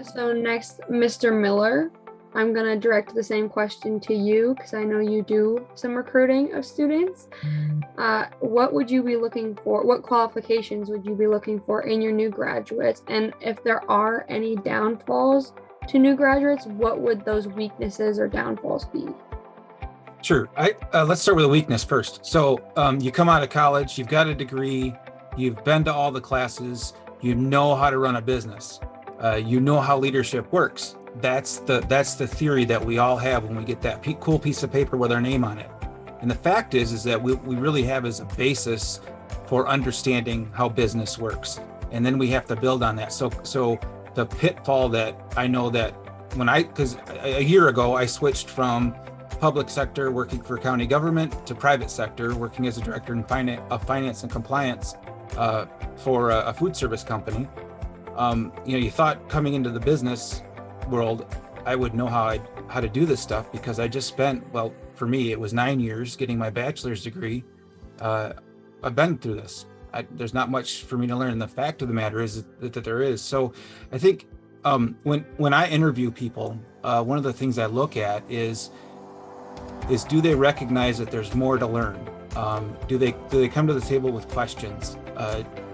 So next, Mr. Miller, I'm gonna direct the same question to you because I know you do some recruiting of students. What would you be looking for? What qualifications would you be looking for in your new graduates? And if there are any downfalls to new graduates, what would those weaknesses or downfalls be? Sure. Let's start with a weakness first. So you come out of college, you've got a degree, you've been to all the classes, you know how to run a business, you know how leadership works. That's the theory that we all have when we get that cool piece of paper with our name on it. And the fact is that we really have as a basis for understanding how business works. And then we have to build on that. So the pitfall that I know that because a year ago I switched from public sector working for county government to private sector working as a director in finance and compliance for a food service company. You thought coming into the business world I would know how to do this stuff because I just spent, well, for me it was 9 years getting my bachelor's degree. I've been through this. There's not much for me to learn. The fact of the matter is that there is. So I think when I interview people, one of the things I look at is do they recognize that there's more to learn? Do they come to the table with questions?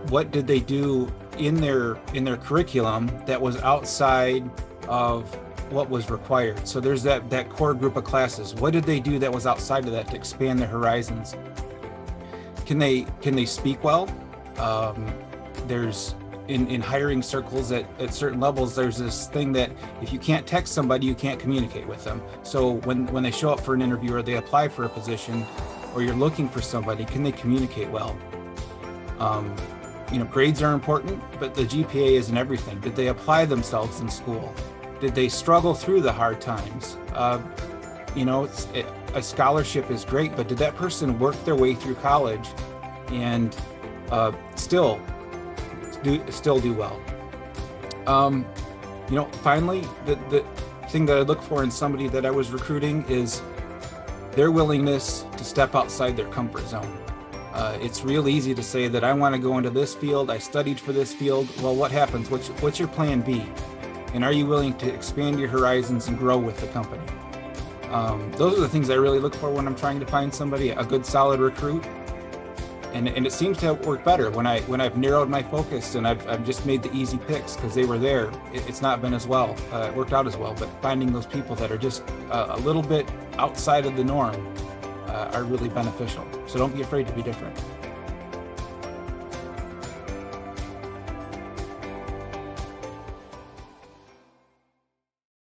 What did they do in their curriculum that was outside of what was required? So there's that core group of classes. What did they do that was outside of that to expand their horizons? Can they speak well? There's in hiring circles at certain levels, there's this thing that if you can't text somebody, you can't communicate with them. So when they show up for an interview or they apply for a position or you're looking for somebody, can they communicate well? Grades are important, but the GPA isn't everything. Did they apply themselves in school? Did they struggle through the hard times? A scholarship is great, but did that person work their way through college and still do well? Finally, the thing that I look for in somebody that I was recruiting is their willingness to step outside their comfort zone. It's real easy to say that I want to go into this field, I studied for this field. Well, what happens? What's your plan B? And are you willing to expand your horizons and grow with the company? Those are the things I really look for when I'm trying to find somebody, a good solid recruit. And it seems to work better when I've narrowed my focus and I've just made the easy picks because they were there. It's not been as well, it worked out as well, but finding those people that are just a little bit outside of the norm are really beneficial. So don't be afraid to be different.